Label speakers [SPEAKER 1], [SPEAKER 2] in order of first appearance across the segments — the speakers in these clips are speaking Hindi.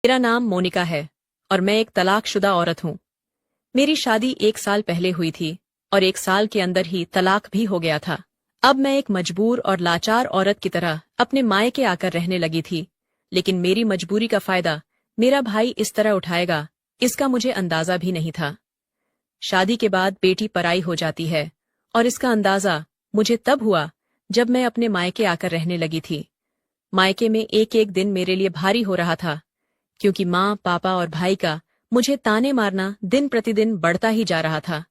[SPEAKER 1] मेरा नाम मोनिका है और मैं एक तलाकशुदा औरत हूँ। मेरी शादी 1 साल पहले हुई थी और 1 साल के अंदर ही तलाक भी हो गया था। अब मैं एक मजबूर और लाचार औरत की तरह अपने मायके आकर रहने लगी थी, लेकिन मेरी मजबूरी का फायदा मेरा भाई इस तरह उठाएगा, इसका मुझे अंदाजा भी नहीं था। शादी के बाद बेटी पराई हो जाती है और इसका अंदाजा मुझे तब हुआ जब मैं अपने मायके आकर रहने लगी थी। मायके में एक एक दिन मेरे लिए भारी हो रहा था, क्योंकि माँ, पापा और भाई का मुझे ताने मारना दिन प्रतिदिन बढ़ता ही जा रहा था।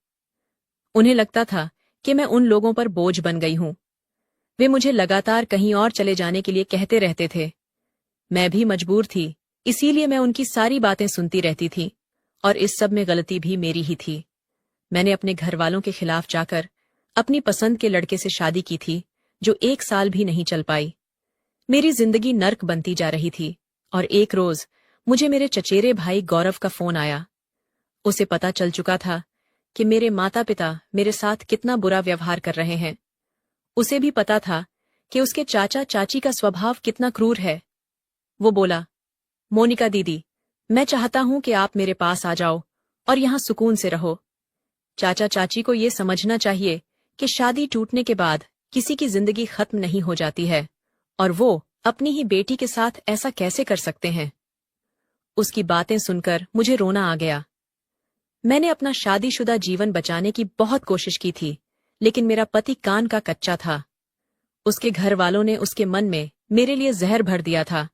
[SPEAKER 1] उन्हें लगता था कि मैं उन लोगों पर बोझ बन गई हूँ। वे मुझे लगातार कहीं और चले जाने के लिए कहते रहते थे। मैं भी मजबूर थी, इसीलिए मैं उनकी सारी बातें सुनती रहती थी और इस सब में गलती भी मेरी ही थी। मैंने अपने घर वालों के खिलाफ जाकर अपनी पसंद के लड़के से शादी की थी, जो 1 साल भी नहीं चल पाई। मेरी जिंदगी नर्क बनती जा रही थी और एक रोज मुझे मेरे चचेरे भाई गौरव का फोन आया। उसे पता चल चुका था कि मेरे माता पिता मेरे साथ कितना बुरा व्यवहार कर रहे हैं। उसे भी पता था कि उसके चाचा चाची का स्वभाव कितना क्रूर है। वो बोला, मोनिका दीदी, मैं चाहता हूं कि आप मेरे पास आ जाओ और यहां सुकून से रहो। चाचा चाची को ये समझना चाहिए कि शादी टूटने के बाद किसी की जिंदगी खत्म नहीं हो जाती है और वो अपनी ही बेटी के साथ ऐसा कैसे कर सकते हैं। उसकी बातें सुनकर मुझे रोना आ गया। मैंने अपना शादीशुदा जीवन बचाने की बहुत कोशिश की थी, लेकिन मेरा पति कान का कच्चा था। उसके घर वालों ने उसके मन में मेरे लिए जहर भर दिया था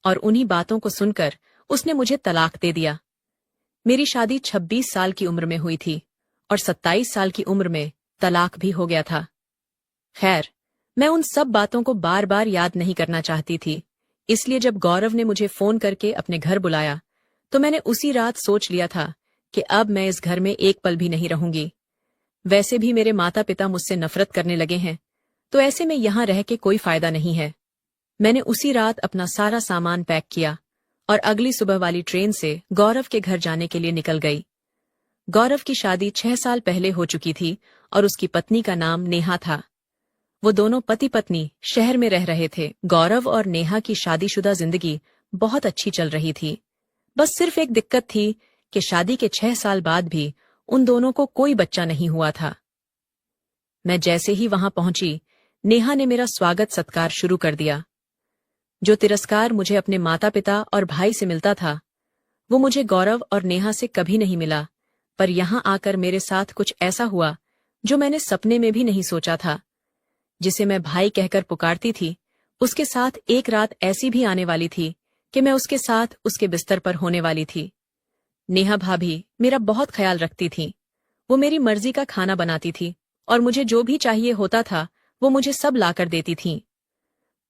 [SPEAKER 1] और उन्हीं बातों को सुनकर उसने मुझे तलाक दे दिया। मेरी शादी 26 साल की उम्र में हुई थी और 27 साल की उम्र में तलाक भी हो गया था। खैर, मैं उन सब बातों को बार बार याद नहीं करना चाहती थी, इसलिए जब गौरव ने मुझे फोन करके अपने घर बुलाया तो मैंने उसी रात सोच लिया था कि अब मैं इस घर में एक पल भी नहीं रहूंगी। वैसे भी मेरे माता पिता मुझसे नफरत करने लगे हैं, तो ऐसे में यहां रह के कोई फायदा नहीं है। मैंने उसी रात अपना सारा सामान पैक किया और अगली सुबह वाली ट्रेन से गौरव के घर जाने के लिए निकल गई। गौरव की शादी 6 साल पहले हो चुकी थी और उसकी पत्नी का नाम नेहा था। वो दोनों पति पत्नी शहर में रह रहे थे। गौरव और नेहा की शादीशुदा जिंदगी बहुत अच्छी चल रही थी। बस सिर्फ एक दिक्कत थी कि शादी के 6 साल बाद भी उन दोनों को कोई बच्चा नहीं हुआ था। मैं जैसे ही वहां पहुंची, नेहा ने मेरा स्वागत सत्कार शुरू कर दिया। जो तिरस्कार मुझे अपने माता पिता और भाई से मिलता था, वो मुझे गौरव और नेहा से कभी नहीं मिला। पर यहां आकर मेरे साथ कुछ ऐसा हुआ जो मैंने सपने में भी नहीं सोचा था। जिसे मैं भाई कहकर पुकारती थी, उसके साथ एक रात ऐसी भी आने वाली थी कि मैं उसके साथ उसके बिस्तर पर होने वाली थी। नेहा भाभी मेरा बहुत ख्याल रखती थी। वो मेरी मर्जी का खाना बनाती थी और मुझे जो भी चाहिए होता था वो मुझे सब लाकर देती थीं।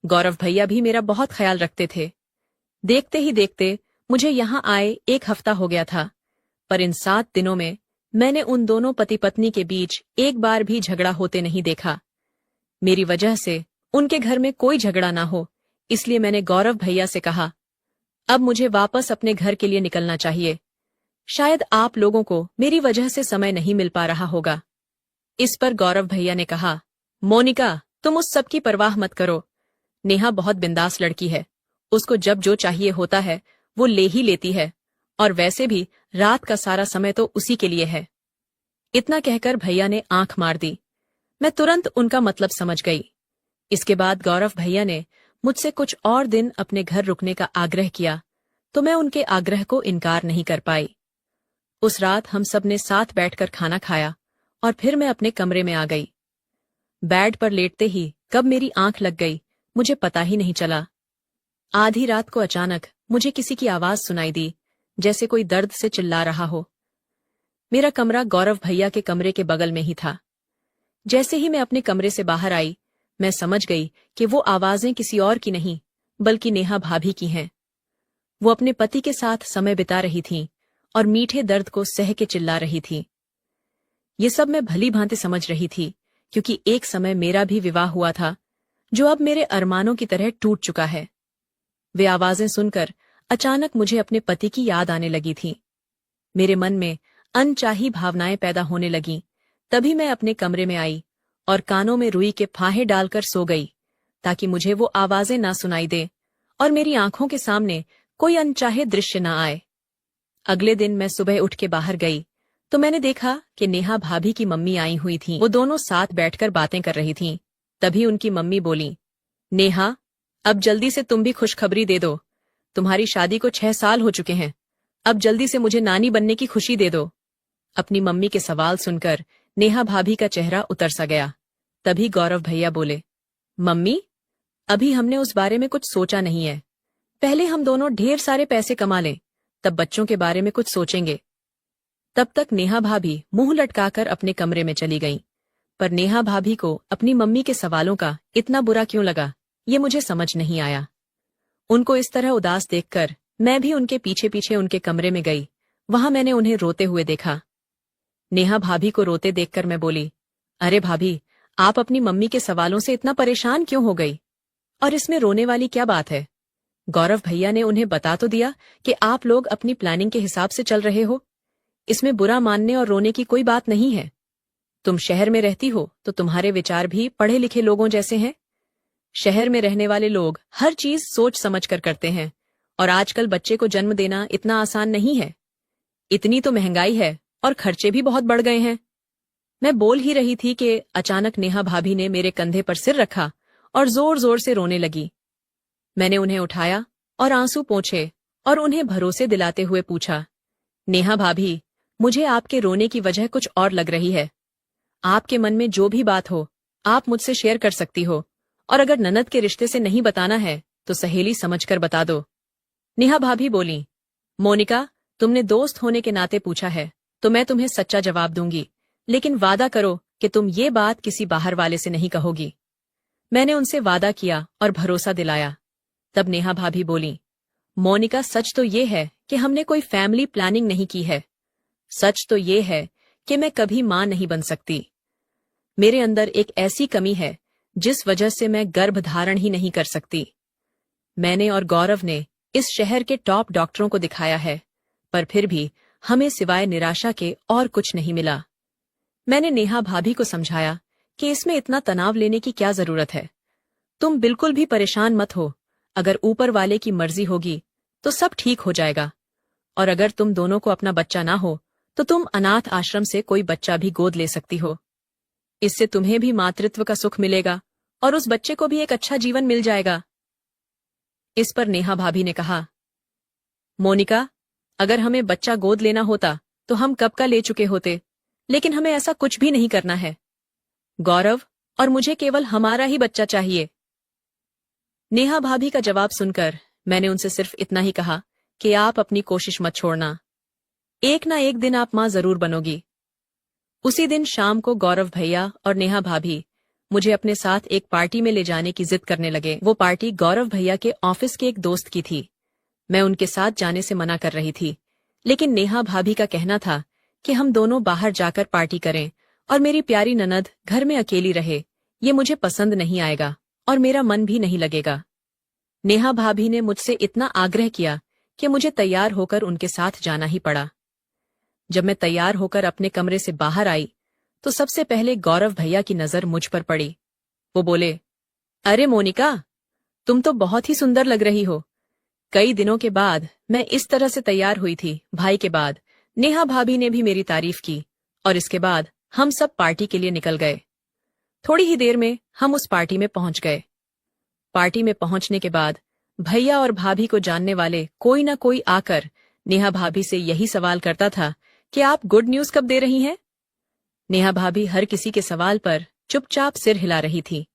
[SPEAKER 1] गौरव भैया भी मेरा बहुत ख्याल रखते थे। देखते ही देखते मुझे यहाँ आए 1 हफ्ता हो गया था, पर इन 7 दिनों में मैंने उन दोनों पति पत्नी के बीच एक बार भी झगड़ा होते नहीं देखा। मेरी वजह से उनके घर में कोई झगड़ा ना हो, इसलिए मैंने गौरव भैया से कहा, अब मुझे वापस अपने घर के लिए निकलना चाहिए। शायद आप लोगों को मेरी वजह से समय नहीं मिल पा रहा होगा। इस पर गौरव भैया ने कहा, मोनिका, तुम उस सब की परवाह मत करो। नेहा बहुत बिंदास लड़की है। उसको जब जो चाहिए होता है वो ले ही लेती है और वैसे भी रात का सारा समय तो उसी के लिए है। इतना कहकर भैया ने आंख मार दी। मैं तुरंत उनका मतलब समझ गई। इसके बाद गौरव भैया ने मुझसे कुछ और दिन अपने घर रुकने का आग्रह किया, तो मैं उनके आग्रह को इनकार नहीं कर पाई। उस रात हम सब ने साथ बैठकर खाना खाया और फिर मैं अपने कमरे में आ गई। बेड पर लेटते ही कब मेरी आंख लग गई मुझे पता ही नहीं चला। आधी रात को अचानक मुझे किसी की आवाज सुनाई दी, जैसे कोई दर्द से चिल्ला रहा हो। मेरा कमरा गौरव भैया के कमरे के बगल में ही था। जैसे ही मैं अपने कमरे से बाहर आई, मैं समझ गई कि वो आवाजें किसी और की नहीं बल्कि नेहा भाभी की हैं। वो अपने पति के साथ समय बिता रही थीं और मीठे दर्द को सह के चिल्ला रही थीं। ये सब मैं भली भांति समझ रही थी, क्योंकि एक समय मेरा भी विवाह हुआ था, जो अब मेरे अरमानों की तरह टूट चुका है। वे आवाजें सुनकर अचानक मुझे अपने पति की याद आने लगी थी। मेरे मन में अनचाही भावनाएं पैदा होने लगीं। तभी मैं अपने कमरे में आई और कानों में रुई के फाहे डालकर सो गई, ताकि मुझे वो आवाजें ना सुनाई दे और मेरी आंखों के सामने कोई अनचाहे दृश्य न आए। अगले दिन मैं सुबह उठ के बाहर गई तो मैंने देखा कि नेहा भाभी की मम्मी आई हुई थी। वो दोनों साथ बैठकर बातें कर रही थीं। तभी उनकी मम्मी बोली, नेहा, अब जल्दी से तुम भी खुशखबरी दे दो। तुम्हारी शादी को 6 साल हो चुके हैं। अब जल्दी से मुझे नानी बनने की खुशी दे दो। अपनी मम्मी के सवाल सुनकर नेहा भाभी का चेहरा उतर सा गया। तभी गौरव भैया बोले, मम्मी, अभी हमने उस बारे में कुछ सोचा नहीं है। पहले हम दोनों ढेर सारे पैसे कमा लें, तब बच्चों के बारे में कुछ सोचेंगे। तब तक नेहा भाभी मुंह लटकाकर अपने कमरे में चली गईं। पर नेहा भाभी को अपनी मम्मी के सवालों का इतना बुरा क्यों लगा, ये मुझे समझ नहीं आया। उनको इस तरह उदास देखकर मैं भी उनके पीछे पीछे उनके कमरे में गई। वहां मैंने उन्हें रोते हुए देखा। नेहा भाभी को रोते देखकर मैं बोली, अरे भाभी, आप अपनी मम्मी के सवालों से इतना परेशान क्यों हो गई? और इसमें रोने वाली क्या बात है? गौरव भैया ने उन्हें बता तो दिया कि आप लोग अपनी प्लानिंग के हिसाब से चल रहे हो। इसमें बुरा मानने और रोने की कोई बात नहीं है। तुम शहर में रहती हो तो तुम्हारे विचार भी पढ़े लिखे लोगों जैसे हैं। शहर में रहने वाले लोग हर चीज सोच समझ कर करते हैं, और आजकल बच्चे को जन्म देना इतना आसान नहीं है। इतनी तो महंगाई है और खर्चे भी बहुत बढ़ गए हैं। मैं बोल ही रही थी कि अचानक नेहा भाभी ने मेरे कंधे पर सिर रखा और जोर जोर से रोने लगी। मैंने उन्हें उठाया और आंसू पोंछे और उन्हें भरोसे दिलाते हुए पूछा, नेहा भाभी, मुझे आपके रोने की वजह कुछ और लग रही है। आपके मन में जो भी बात हो आप मुझसे शेयर कर सकती हो, और अगर ननद के रिश्ते से नहीं बताना है तो सहेली समझकर बता दो। नेहा भाभी बोली, मोनिका, तुमने दोस्त होने के नाते पूछा है तो मैं तुम्हें सच्चा जवाब दूंगी, लेकिन वादा करो कि तुम ये बात किसी बाहर वाले से नहीं कहोगी। मैंने उनसे वादा किया और भरोसा दिलाया। तब नेहा भाभी बोली, मोनिका, सच तो ये है कि हमने कोई फैमिली प्लानिंग नहीं की है। सच तो ये है कि मैं कभी मां नहीं बन सकती। मेरे अंदर एक ऐसी कमी है जिस वजह से मैं गर्भ धारण ही नहीं कर सकती। मैंने और गौरव ने इस शहर के टॉप डॉक्टरों को दिखाया है, पर फिर भी हमें सिवाय निराशा के और कुछ नहीं मिला। मैंने नेहा भाभी को समझाया कि इसमें इतना तनाव लेने की क्या जरूरत है। तुम बिल्कुल भी परेशान मत हो। अगर ऊपर वाले की मर्जी होगी तो सब ठीक हो जाएगा। और अगर तुम दोनों को अपना बच्चा ना हो तो तुम अनाथ आश्रम से कोई बच्चा भी गोद ले सकती हो। इससे तुम्हें भी मातृत्व का सुख मिलेगा और उस बच्चे को भी एक अच्छा जीवन मिल जाएगा। इस पर नेहा भाभी ने कहा, मोनिका, अगर हमें बच्चा गोद लेना होता तो हम कब का ले चुके होते, लेकिन हमें ऐसा कुछ भी नहीं करना है। गौरव और मुझे केवल हमारा ही बच्चा चाहिए। नेहा भाभी का जवाब सुनकर मैंने उनसे सिर्फ इतना ही कहा कि आप अपनी कोशिश मत छोड़ना। एक ना एक दिन आप मां जरूर बनोगी। उसी दिन शाम को गौरव भैया और नेहा भाभी मुझे अपने साथ एक पार्टी में ले जाने की जिद करने लगे। वो पार्टी गौरव भैया के ऑफिस के एक दोस्त की थी। मैं उनके साथ जाने से मना कर रही थी, लेकिन नेहा भाभी का कहना था कि हम दोनों बाहर जाकर पार्टी करें और मेरी प्यारी ननद घर में अकेली रहे। ये मुझे पसंद नहीं आएगा और मेरा मन भी नहीं लगेगा। नेहा भाभी ने मुझसे इतना आग्रह किया कि मुझे तैयार होकर उनके साथ जाना ही पड़ा। जब मैं तैयार होकर अपने कमरे से बाहर आई तो सबसे पहले गौरव भैया की नजर मुझ पर पड़ी। वो बोले, अरे मोनिका, तुम तो बहुत ही सुंदर लग रही हो। कई दिनों के बाद मैं इस तरह से तैयार हुई थी। भाई के बाद नेहा भाभी ने भी मेरी तारीफ की और इसके बाद हम सब पार्टी के लिए निकल गए। थोड़ी ही देर में हम उस पार्टी में पहुंच गए। पार्टी में पहुंचने के बाद भैया और भाभी को जानने वाले कोई न कोई आकर नेहा भाभी से यही सवाल करता था कि आप गुड न्यूज कब दे रही हैं? नेहा भाभी हर किसी के सवाल पर चुपचाप सिर हिला रही थी।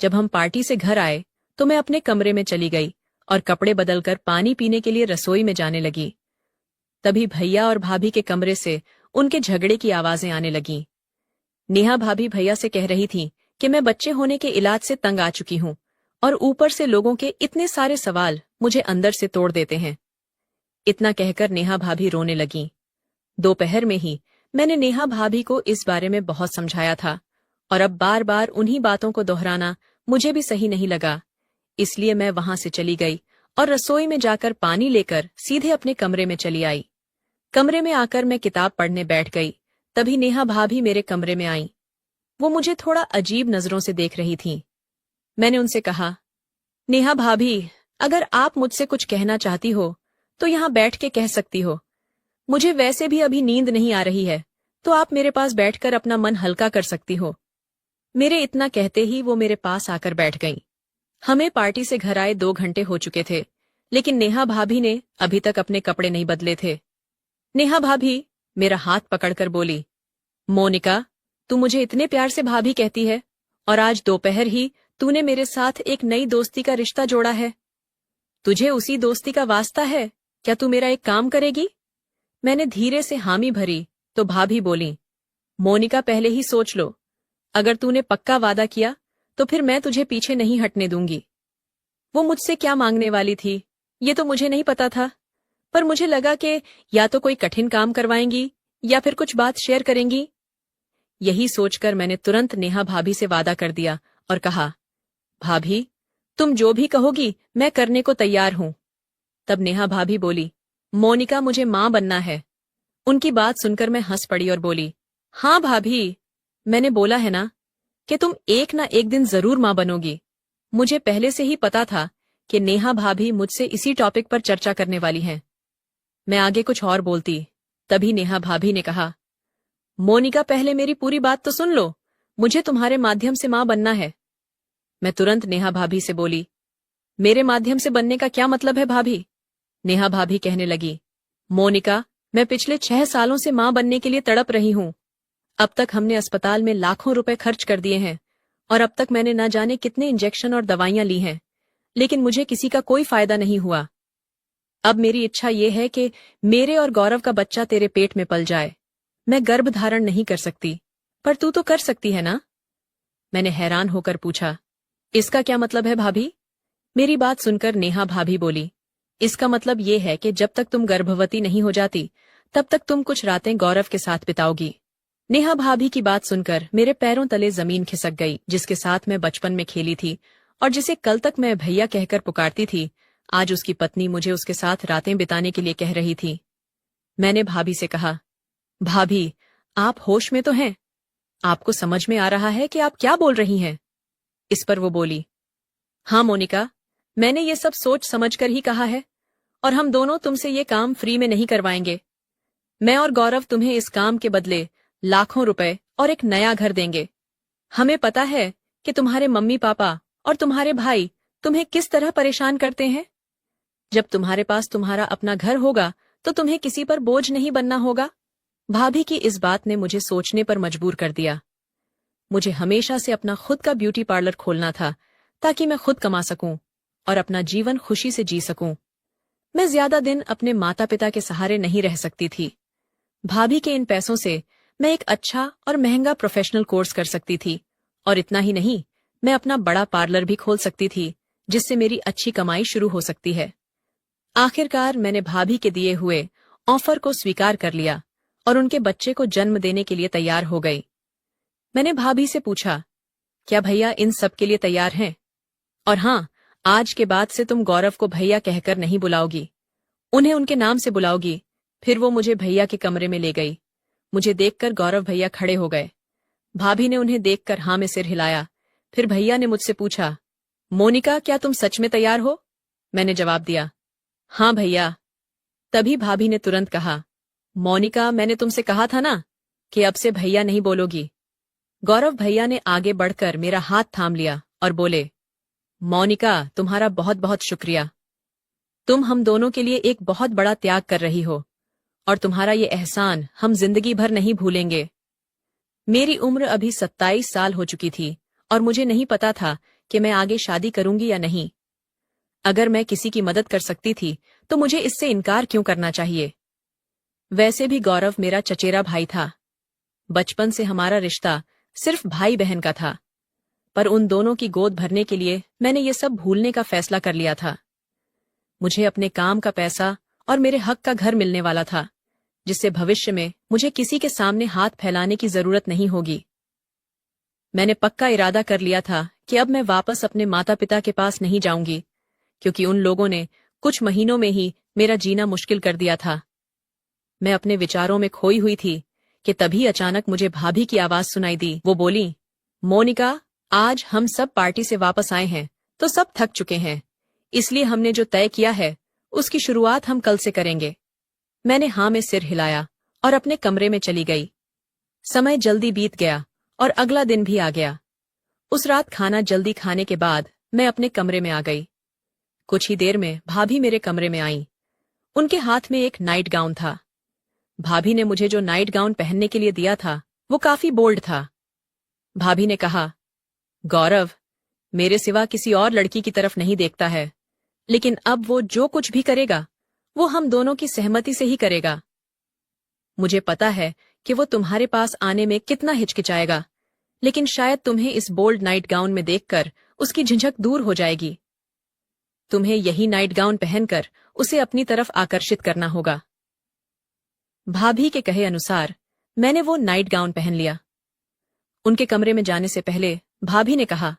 [SPEAKER 1] जब हम पार्टी से घर आए तो मैं अपने कमरे में चली गई और कपड़े बदलकर पानी पीने के लिए रसोई में जाने लगी। तभी भैया और भाभी के कमरे से उनके झगड़े की आवाजें आने लगीं। नेहा भाभी भैया से कह रही थी कि मैं बच्चे होने के इलाज से तंग आ चुकी हूं और ऊपर से लोगों के इतने सारे सवाल मुझे अंदर से तोड़ देते हैं। इतना कहकर नेहा भाभी रोने लगीं। दोपहर में ही मैंने नेहा भाभी को इस बारे में बहुत समझाया था और अब बार बार उन्हीं बातों को दोहराना मुझे भी सही नहीं लगा। इसलिए मैं वहां से चली गई और रसोई में जाकर पानी लेकर सीधे अपने कमरे में चली आई। कमरे में आकर मैं किताब पढ़ने बैठ गई। तभी नेहा भाभी मेरे कमरे में आईं। वो मुझे थोड़ा अजीब नजरों से देख रही थीं। मैंने उनसे कहा, नेहा भाभी, अगर आप मुझसे कुछ कहना चाहती हो तो यहाँ बैठ के कह सकती हो। मुझे वैसे भी अभी नींद नहीं आ रही है, तो आप मेरे पास बैठकर अपना मन हल्का कर सकती हो। मेरे इतना कहते ही वो मेरे पास आकर बैठ गईं। हमें पार्टी से घर आए 2 घंटे हो चुके थे, लेकिन नेहा भाभी ने अभी तक अपने कपड़े नहीं बदले थे। नेहा भाभी मेरा हाथ पकड़कर बोली, मोनिका, तू मुझे इतने प्यार से भाभी कहती है, और आज दोपहर ही तूने मेरे साथ एक नई दोस्ती का रिश्ता जोड़ा है। तुझे उसी दोस्ती का वास्ता है, क्या तू मेरा एक काम करेगी? मैंने धीरे से हामी भरी तो भाभी बोली, मोनिका, पहले ही सोच लो। अगर तूने पक्का वादा किया तो फिर मैं तुझे पीछे नहीं हटने दूंगी। वो मुझसे क्या मांगने वाली थी ये तो मुझे नहीं पता था, पर मुझे लगा कि या तो कोई कठिन काम करवाएंगी या फिर कुछ बात शेयर करेंगी। यही सोचकर मैंने तुरंत नेहा भाभी से वादा कर दिया और कहा, भाभी, तुम जो भी कहोगी मैं करने को तैयार हूं। तब नेहा भाभी बोली, मोनिका, मुझे मां बनना है। उनकी बात सुनकर मैं हंस पड़ी और बोली, हाँ भाभी, मैंने बोला है ना कि तुम एक ना एक दिन जरूर मां बनोगी। मुझे पहले से ही पता था कि नेहा भाभी मुझसे इसी टॉपिक पर चर्चा करने वाली हैं। मैं आगे कुछ और बोलती, तभी नेहा भाभी ने कहा, मोनिका, पहले मेरी पूरी बात तो सुन लो। मुझे तुम्हारे माध्यम से मां बनना है। मैं तुरंत नेहा भाभी से बोली, मेरे माध्यम से बनने का क्या मतलब है भाभी? नेहा भाभी कहने लगी, मोनिका, मैं पिछले 6 सालों से मां बनने के लिए तड़प रही हूं। अब तक हमने अस्पताल में लाखों रुपए खर्च कर दिए हैं और अब तक मैंने न जाने कितने इंजेक्शन और दवाइयां ली हैं, लेकिन मुझे किसी का कोई फायदा नहीं हुआ। अब मेरी इच्छा ये है कि मेरे और गौरव का बच्चा तेरे पेट में पल जाए। मैं गर्भ धारण नहीं कर सकती, पर तू तो कर सकती है ना? मैंने हैरान होकर पूछा, इसका क्या मतलब है भाभी? मेरी बात सुनकर नेहा भाभी बोली, इसका मतलब ये है कि जब तक तुम गर्भवती नहीं हो जाती तब तक तुम कुछ रातें गौरव के साथ बिताओगी। नेहा भाभी की बात सुनकर मेरे पैरों तले जमीन खिसक गई, जिसके साथ मैं बचपन में खेली थी और जिसे कल तक मैं भैया कहकर पुकारती थी, आज उसकी पत्नी मुझे उसके साथ रातें बिताने के लिए कह रही थी। मैंने भाभी से कहा, भाभी, आप होश में तो हैं? आपको समझ में आ रहा है कि आप क्या बोल रही हैं? इस पर वो बोली, हाँ मोनिका, मैंने ये सब सोच समझ कर ही कहा है, और हम दोनों तुमसे ये काम फ्री में नहीं करवाएंगे। मैं और गौरव तुम्हें इस काम के बदले लाखों रुपए और एक नया घर देंगे। हमें पता है कि तुम्हारे मम्मी पापा और तुम्हारे भाई तुम्हें किस तरह परेशान करते हैं। जब तुम्हारे पास तुम्हारा अपना घर होगा तो तुम्हें किसी पर बोझ नहीं बनना होगा। भाभी की इस बात ने मुझे सोचने पर मजबूर कर दिया। मुझे हमेशा से अपना खुद का ब्यूटी पार्लर खोलना था ताकि मैं खुद कमा सकूं और अपना जीवन खुशी से जी सकूं। मैं ज्यादा दिन अपने माता पिता के सहारे नहीं रह सकती थी। भाभी के इन पैसों से मैं एक अच्छा और महंगा प्रोफेशनल कोर्स कर सकती थी, और इतना ही नहीं, मैं अपना बड़ा पार्लर भी खोल सकती थी जिससे मेरी अच्छी कमाई शुरू हो सकती है। आखिरकार मैंने भाभी के दिए हुए ऑफर को स्वीकार कर लिया और उनके बच्चे को जन्म देने के लिए तैयार हो गई। मैंने भाभी से पूछा, क्या भैया इन सब के लिए तैयार हैं? और हाँ, आज के बाद से तुम गौरव को भैया कहकर नहीं बुलाओगी, उन्हें उनके नाम से बुलाओगी। फिर वो मुझे भैया के कमरे में ले गई। मुझे देखकर गौरव भैया खड़े हो गए। भाभी ने उन्हें देखकर हाँ में सिर हिलाया। फिर भैया ने मुझसे पूछा, मोनिका, क्या तुम सच में तैयार हो? मैंने जवाब दिया, हाँ भैया। तभी भाभी ने तुरंत कहा, मोनिका, मैंने तुमसे कहा था ना कि अब से भैया नहीं बोलोगी। गौरव भैया ने आगे बढ़कर मेरा हाथ थाम लिया और बोले, मोनिका, तुम्हारा बहुत बहुत शुक्रिया। तुम हम दोनों के लिए एक बहुत बड़ा त्याग कर रही हो और तुम्हारा ये एहसान हम जिंदगी भर नहीं भूलेंगे। मेरी उम्र अभी 27 साल हो चुकी थी और मुझे नहीं पता था कि मैं आगे शादी करूंगी या नहीं। अगर मैं किसी की मदद कर सकती थी तो मुझे इससे इनकार क्यों करना चाहिए? वैसे भी गौरव मेरा चचेरा भाई था। बचपन से हमारा रिश्ता सिर्फ भाई बहन का था, पर उन दोनों की गोद भरने के लिए मैंने ये सब भूलने का फैसला कर लिया था। मुझे अपने काम का पैसा और मेरे हक का घर मिलने वाला था, जिससे भविष्य में मुझे किसी के सामने हाथ फैलाने की जरूरत नहीं होगी। मैंने पक्का इरादा कर लिया था कि अब मैं वापस अपने माता पिता के पास नहीं जाऊंगी, क्योंकि उन लोगों ने कुछ महीनों में ही मेरा जीना मुश्किल कर दिया था। मैं अपने विचारों में खोई हुई थी कि तभी अचानक मुझे भाभी की आवाज सुनाई दी। वो बोली, मोनिका, आज हम सब पार्टी से वापस आए हैं तो सब थक चुके हैं। इसलिए हमने जो तय किया है उसकी शुरुआत हम कल से करेंगे। मैंने हाँ में सिर हिलाया और अपने कमरे में चली गई। समय जल्दी बीत गया और अगला दिन भी आ गया। उस रात खाना जल्दी खाने के बाद मैं अपने कमरे में आ गई। कुछ ही देर में भाभी मेरे कमरे में आई। उनके हाथ में एक नाइट गाउन था। भाभी ने मुझे जो नाइट गाउन पहनने के लिए दिया था वो काफी बोल्ड था। भाभी ने कहा, गौरव मेरे सिवा किसी और लड़की की तरफ नहीं देखता है, लेकिन अब वो जो कुछ भी करेगा वो हम दोनों की सहमति से ही करेगा। मुझे पता है कि वो तुम्हारे पास आने में कितना हिचकिचाएगा, लेकिन शायद तुम्हें इस बोल्ड नाइट गाउन में देखकर उसकी झिझक दूर हो जाएगी। तुम्हें यही नाइट गाउन पहनकर उसे अपनी तरफ आकर्षित करना होगा। भाभी के कहे अनुसार मैंने वो नाइट गाउन पहन लिया। उनके कमरे में जाने से पहले भाभी ने कहा,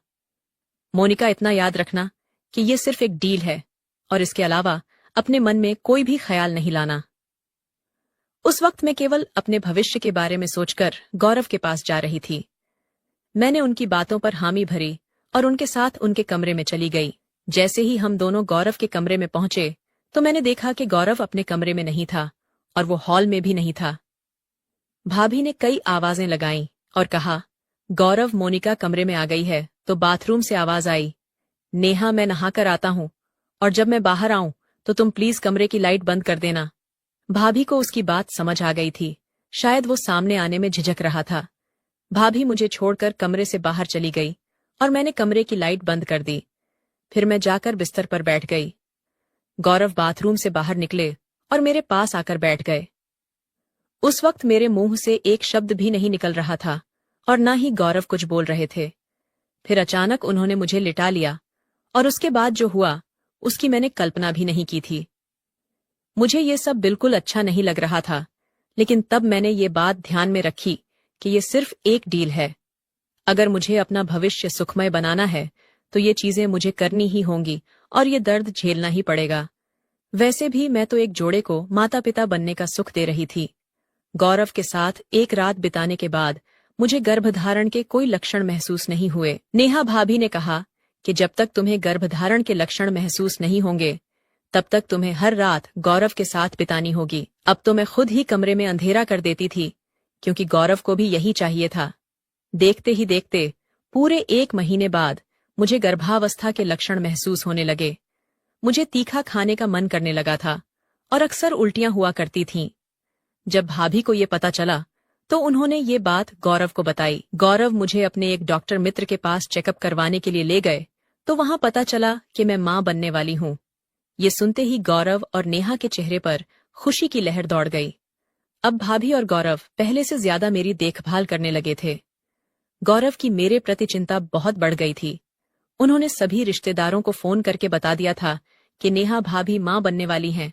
[SPEAKER 1] मोनिका इतना याद रखना कि ये सिर्फ एक डील है और इसके अलावा अपने मन में कोई भी ख्याल नहीं लाना। उस वक्त मैं केवल अपने भविष्य के बारे में सोचकर गौरव के पास जा रही थी। मैंने उनकी बातों पर हामी भरी और उनके साथ उनके कमरे में चली गई। जैसे ही हम दोनों गौरव के कमरे में पहुंचे तो मैंने देखा कि गौरव अपने कमरे में नहीं था और वो हॉल में भी नहीं था। भाभी ने कई आवाजें लगाईं और कहा, गौरव मोनिका कमरे में आ गई है। तो बाथरूम से आवाज आई, नेहा मैं नहाकर आता हूं और जब मैं बाहर आऊं तो तुम प्लीज कमरे की लाइट बंद कर देना। भाभी को उसकी बात समझ आ गई थी। शायद वो सामने आने में झिझक रहा था। भाभी मुझे छोड़कर कमरे से बाहर चली गई और मैंने कमरे की लाइट बंद कर दी। फिर मैं जाकर बिस्तर पर बैठ गई। गौरव बाथरूम से बाहर निकले और मेरे पास आकर बैठ गए। उस वक्त मेरे मुंह से एक शब्द भी नहीं निकल रहा था और ना ही गौरव कुछ बोल रहे थे। फिर अचानक उन्होंने मुझे लिटा लिया और उसके बाद जो हुआ उसकी मैंने कल्पना भी नहीं की थी। मुझे ये सब बिल्कुल अच्छा नहीं लग रहा था, लेकिन तब मैंने ये बात ध्यान में रखी कि ये सिर्फ एक डील है। अगर मुझे अपना भविष्य सुखमय बनाना है तो ये चीजें मुझे करनी ही होंगी और ये दर्द झेलना ही पड़ेगा। वैसे भी मैं तो एक जोड़े को माता पिता बनने का सुख दे रही थी। गौरव के साथ एक रात बिताने के बाद मुझे गर्भधारण के कोई लक्षण महसूस नहीं हुए। नेहा भाभी ने कहा कि जब तक तुम्हें गर्भधारण के लक्षण महसूस नहीं होंगे तब तक तुम्हें हर रात गौरव के साथ बितानी होगी। अब तो मैं खुद ही कमरे में अंधेरा कर देती थी, क्योंकि गौरव को भी यही चाहिए था। देखते ही देखते पूरे 1 महीने बाद मुझे गर्भावस्था के लक्षण महसूस होने लगे। मुझे तीखा खाने का मन करने लगा था और अक्सर उल्टियां हुआ करती थीं। जब भाभी को ये पता चला तो उन्होंने ये बात गौरव को बताई। गौरव मुझे अपने एक डॉक्टर मित्र के पास चेकअप करवाने के लिए ले गए तो वहां पता चला कि मैं मां बनने वाली हूं। ये सुनते ही गौरव और नेहा के चेहरे पर खुशी की लहर दौड़ गई। अब भाभी और गौरव पहले से ज्यादा मेरी देखभाल करने लगे थे। गौरव की मेरे प्रति चिंता बहुत बढ़ गई थी। उन्होंने सभी रिश्तेदारों को फोन करके बता दिया था कि नेहा भाभी मां बनने वाली हैं।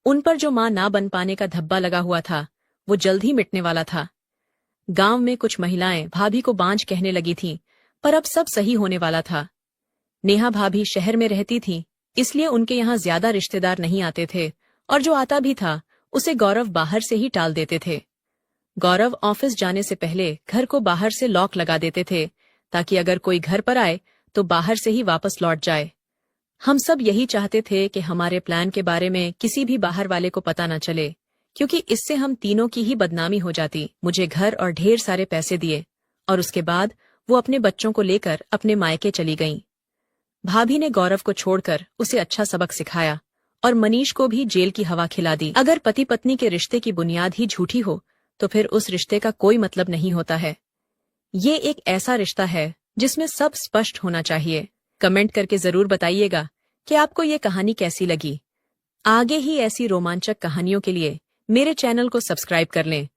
[SPEAKER 1] उन पर जो मां ना बन पाने का धब्बा लगा हुआ था वो जल्द ही मिटने वाला था। गांव में कुछ महिलाएं भाभी को बांझ कहने लगी थीं, पर अब सब सही होने वाला था। नेहा भाभी शहर में रहती थी, इसलिए उनके यहाँ ज्यादा रिश्तेदार नहीं आते थे और जो आता भी था उसे गौरव बाहर से ही टाल देते थे। गौरव ऑफिस जाने से पहले घर को बाहर से लॉक लगा देते थे ताकि अगर कोई घर पर आए तो बाहर से ही वापस लौट जाए। हम सब यही चाहते थे कि हमारे प्लान के बारे में किसी भी बाहर वाले को पता न चले, क्योंकि इससे हम तीनों की ही बदनामी हो जाती। मुझे घर और ढेर सारे पैसे दिए और उसके बाद वो अपने बच्चों को लेकर अपने मायके चली गईं। भाभी ने गौरव को छोड़कर उसे अच्छा सबक सिखाया और मनीष को भी जेल की हवा खिला दी। अगर पति पत्नी के रिश्ते की बुनियाद ही झूठी हो तो फिर उस रिश्ते का कोई मतलब नहीं होता है। ये एक ऐसा रिश्ता है जिसमें सब स्पष्ट होना चाहिए। कमेंट करके जरूर बताइएगा कि आपको ये कहानी कैसी लगी। आगे ही ऐसी रोमांचक कहानियों के लिए मेरे चैनल को सब्सक्राइब कर लें।